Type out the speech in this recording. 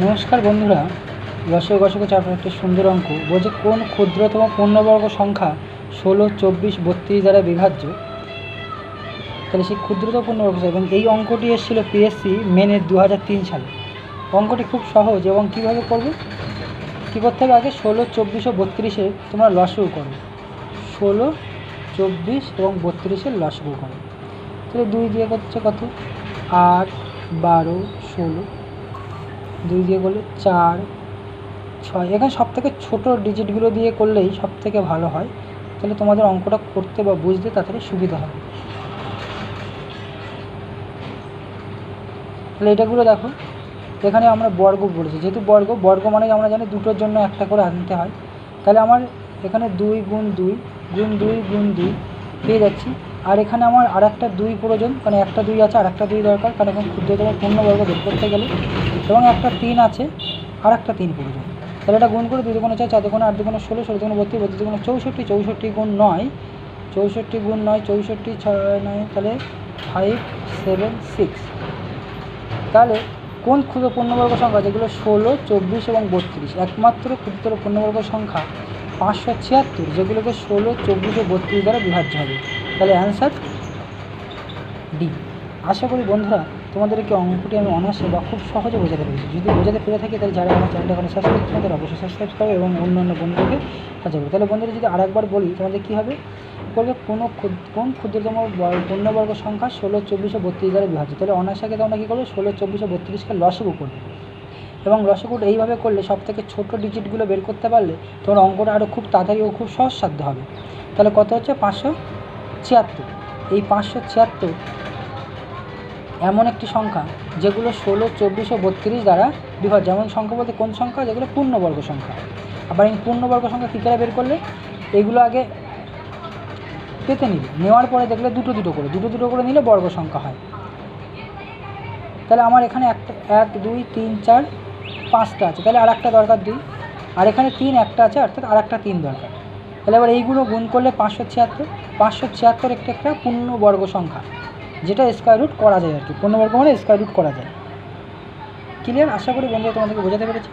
নমস্কার বন্ধুরা, লসাগু গসাগু চ্যাপ্টার একটি সুন্দর অঙ্ক বলছে কোন ক্ষুদ্রতম পূর্ণবর্গ সংখ্যা 16, 24, 32 দ্বারা বিভাজ্য। তাহলে সেই ক্ষুদ্রতম পূর্ণবর্গ এবং এই অঙ্কটি এসেছিল পিএসসি মেনের 2003 সালে। অঙ্কটি খুব সহজ এবং কীভাবে করবে, কী করতে হবে, আগে 16, 24 ও 32-এর তোমরা লসাগু করো। 16, 24 এবং 32-এর লসাগু করো। তাহলে 2 দিয়ে করছে কত, 8, 12, 16, 2 দিয়ে করলে 4, 6। এখানে সব থেকে ছোটো ডিজিটগুলো দিয়ে করলেই সব থেকে ভালো হয়, তাহলে তোমাদের অঙ্কটা করতে বা বুঝতে তাড়াতাড়ি সুবিধা হবে। তাহলে এটাগুলো দেখো, এখানে আমরা বর্গ বলেছি, যেহেতু বর্গ মানে আমরা জানি দুটোর জন্য একটা করে আনতে হয়। তাহলে আমার এখানে 2 গুণ 2 গুণ 2 গুণ 2 পেয়ে যাচ্ছি। আর এখানে আমার আর একটা 2 প্রয়োজন, কারণ একটা 2 আছে, আর একটা 2 দরকার, কারণ এখন ক্ষুদ্রতম পূর্ণবর্গ বের করতে গেলে। এবং একটা 3 আছে, আর একটা 3 প্রয়োজন। তাহলে এটা গুণ করে 2 দুগুণে 4, 4 দুগুণে 8, দুগুণে 16, 16 দুগুণে 32, 32 দুগুণে 64, 64 গুণ 9, 64 গুণ 9, 64, 6, 9, তাহলে 5, 7, 6। তাহলে কোন ক্ষুদ্র পূর্ণবর্গ সংখ্যা, যেগুলো 16, 24 এবং 32, একমাত্র ক্ষুদ্র পূর্ণবর্গ সংখ্যা 576, যেগুলোকে 16, 24 ও 32 দ্বারা বিভাজ্য হবে। তাহলে অ্যান্সার ডি। আশা করি বন্ধুরা তোমাদেরকে অঙ্কটি আমি অনায়াসে বা খুব সহজে বোঝাতে পেরেছি। যদি বোঝাতে পেরে থাকি তাহলে যারা আমার চ্যানেলটা এখন সাবস্ক্রাইব করবে তারা অবশ্যই সাবস্ক্রাইব করবে এবং অন্যান্য বন্ধুকে সাহায্য করবে। তাহলে বন্ধুরা যদি আরেকবার বলি, তোমাদের কী হবে, বলবে কোন ক্ষুদ্রতম পূর্ণবর্গ সংখ্যা 16, 24 ও 32 দ্বারা বিভাজ্য। তাহলে অনায়াসে তোমরা কী করবে, 16, 24 ও 32-কে লসাগু করবে। এবং লসাগুটা এইভাবে করলে সব থেকে ছোটো ডিজিটগুলো বের করতে পারলে তোমার অঙ্কটা আরও খুব তাড়াতাড়ি ও খুব সহজসাধ্য হবে। তাহলে কত হচ্ছে, 576। এই 576 এমন একটি সংখ্যা যেগুলো 16, 24 ও 32 দ্বারা বিভাজ্য। যেমন সংখ্যা বলতে কোন সংখ্যা, যেগুলো পূর্ণবর্গ সংখ্যা। আবার এই পূর্ণবর্গ সংখ্যা কী করে বের করলে, এইগুলো আগে পেতে নিবে, নেওয়ার পরে দেখলে দুটো দুটো করে নিলে বর্গ সংখ্যা হয়। তাহলে আমার এখানে 1, 2, 3, 4, 5টা আছে, তাহলে আর একটা দরকার 2, আর এখানে 3 একটা আছে, অর্থাৎ আর একটা 3 দরকার। তাহলে এবার এইগুলো গুণ করলে 576 একটা পূর্ণবর্গ সংখ্যা, যেটা স্কয়ার রুট করা যায় আর কি। পূর্ণবর্গ মানে স্কয়ার রুট করা যায়। ক্লিয়ার? আশা করি বন্ধুরা তোমাদেরকে বোঝাতে পেরেছি।